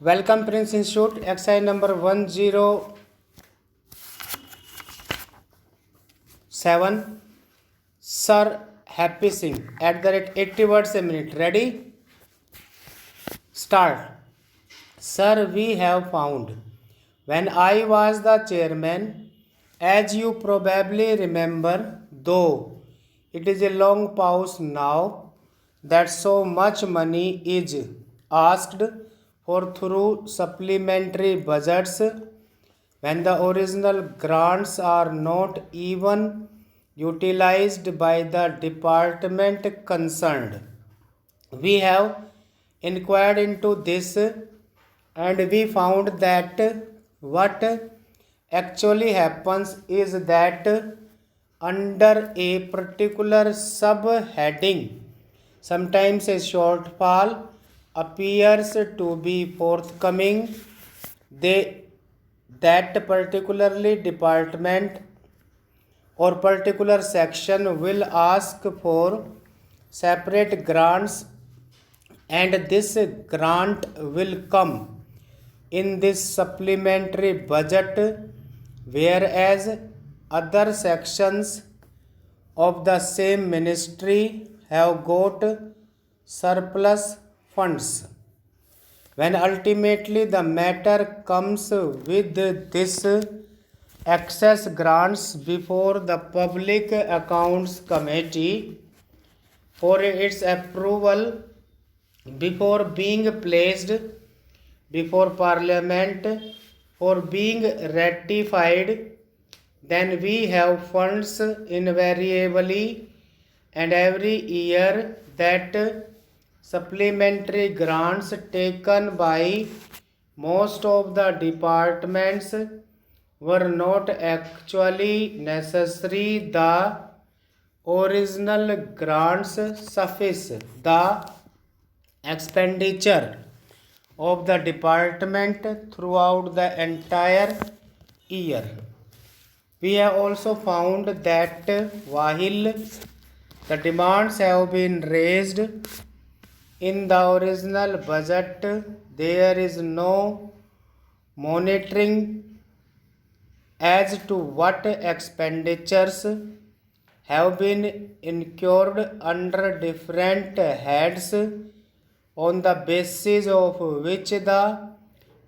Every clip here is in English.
Welcome Prince Institute, exercise number 107. Sir Happy Singh @ 80 words a minute. Ready? Start. Sir, we have found. When I was the chairman, as you probably remember, though it is a long pause now, that so much money is asked for through supplementary budgets when the original grants are not even utilized by the department concerned. We have inquired into this and we found that what actually happens is that under a particular subheading, sometimes a shortfall appears to be forthcoming. They that particularly department or particular section will ask for separate grants, and this grant will come in this supplementary budget, whereas other sections of the same ministry have got surplus funds. When ultimately the matter comes with this excess grants before the Public Accounts Committee for its approval before being placed before Parliament for being ratified, then we have funds invariably and every year that supplementary grants taken by most of the departments were not actually necessary. The original grants suffice the expenditure of the department throughout the entire year. We have also found that while the demands have been raised in the original budget, there is no monitoring as to what expenditures have been incurred under different heads, on the basis of which the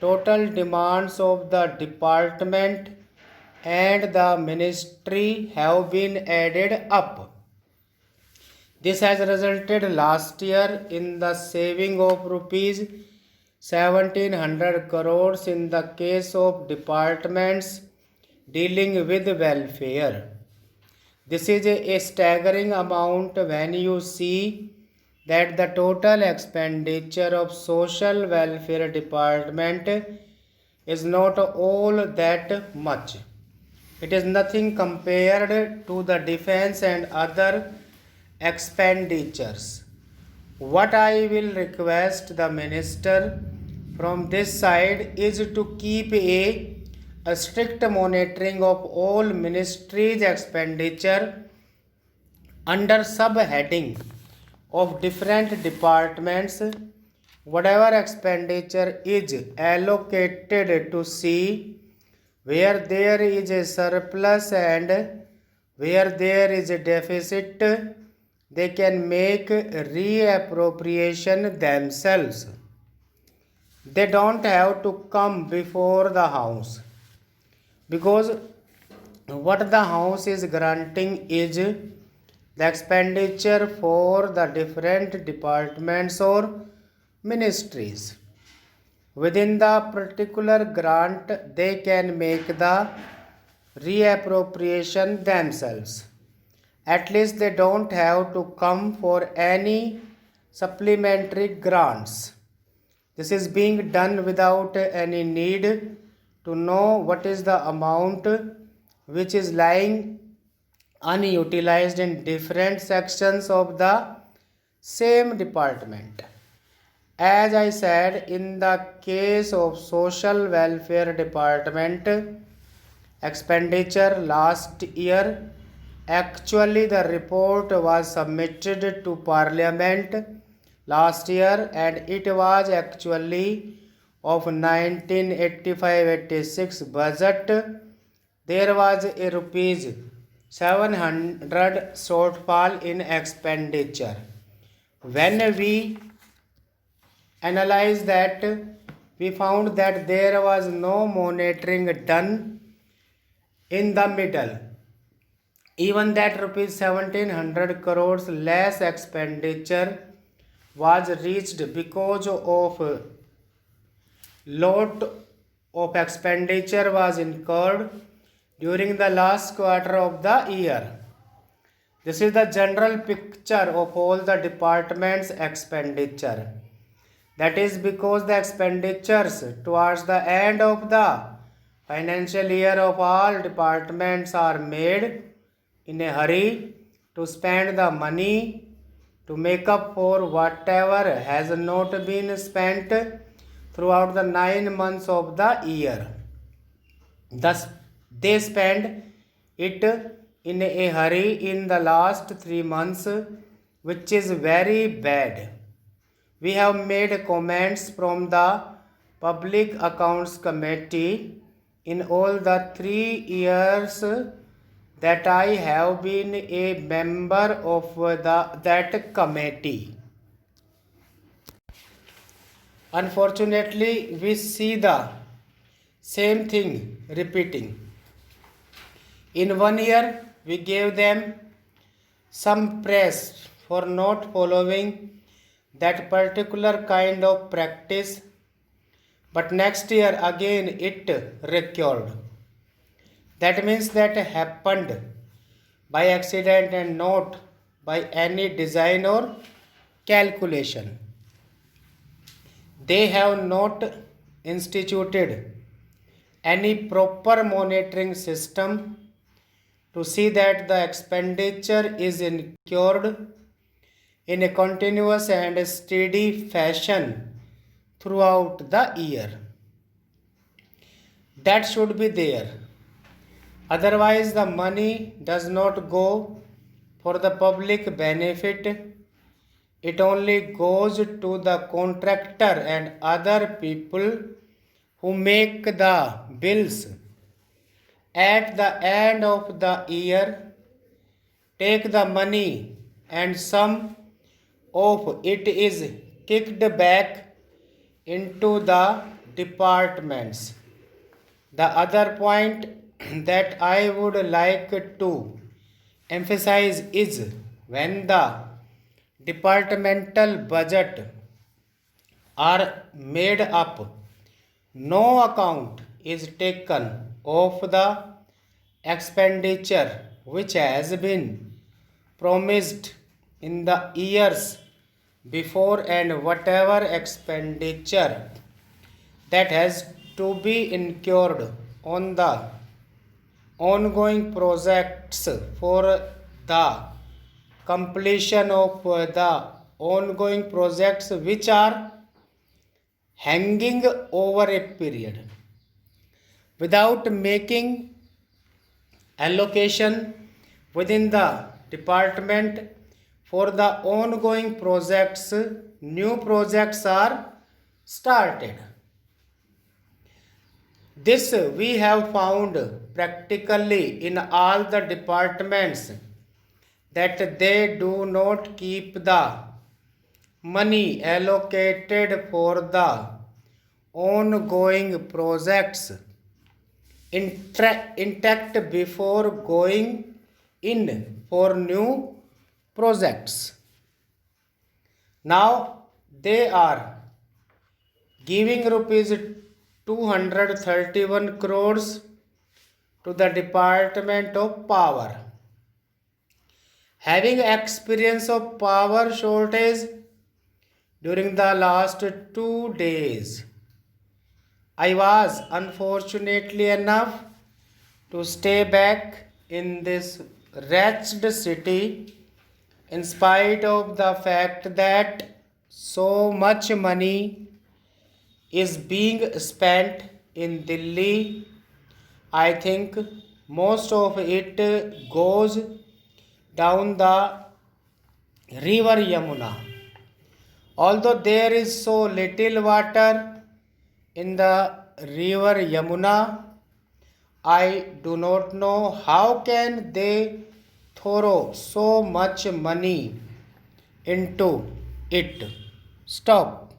total demands of the department and the ministry have been added up. This has resulted last year in the saving of rupees 1700 crores in the case of departments dealing with welfare. This is a staggering amount when you see that the total expenditure of social welfare department is not all that much. It is nothing compared to the defense and other expenditures. What I will request the minister from this side is to keep a strict monitoring of all ministries' expenditure under subheading of different departments. Whatever expenditure is allocated to see where there is a surplus and where there is a deficit, they can make reappropriation themselves. They don't have to come before the House, because what the House is granting is the expenditure for the different departments or ministries. Within the particular grant, they can make the reappropriation themselves. At least they don't have to come for any supplementary grants. This is being done without any need to know what is the amount which is lying unutilized in different sections of the same department. As I said, in the case of social welfare department expenditure last year, actually the report was submitted to Parliament last year and it was actually of 1985-86 budget, there was a rupees 700 shortfall in expenditure. When we analyzed that, we found that there was no monitoring done in the middle. Even that rupees 1700 crores less expenditure was reached because of lot of expenditure was incurred during the last quarter of the year. This is the general picture of all the departments' expenditure. That is because the expenditures towards the end of the financial year of all departments are made in a hurry to spend the money to make up for whatever has not been spent throughout the 9 months of the year. Thus, they spend it in a hurry in the last 3 months, which is very bad. We have made comments from the Public Accounts Committee in all the 3 years that I have been a member of that committee. Unfortunately, we see the same thing repeating. In 1 year, we gave them some praise for not following that particular kind of practice, but next year again it recurred. That means that happened by accident and not by any design or calculation. They have not instituted any proper monitoring system to see that the expenditure is incurred in a continuous and steady fashion throughout the year. That should be there. Otherwise, the money does not go for the public benefit. It only goes to the contractor and other people who make the bills at the end of the year, take the money, and some of it is kicked back into the departments. The other point that I would like to emphasize is when the departmental budget are made up, no account is taken of the expenditure which has been promised in the years before, and whatever expenditure that has to be incurred on the ongoing projects for the completion of the ongoing projects which are hanging over a period without making allocation within the department for the ongoing projects, new projects are started. This we have found practically in all the departments that they do not keep the money allocated for the ongoing projects intact before going in for new projects. Now they are giving rupees 231 crores to the Department of Power. Having experience of power shortage during the last 2 days, I was unfortunately enough to stay back in this wretched city in spite of the fact that so much money is being spent in Delhi. I think most of it goes down the river Yamuna. Although there is so little water, in the river Yamuna? I do not know. How can they throw so much money into it? Stop.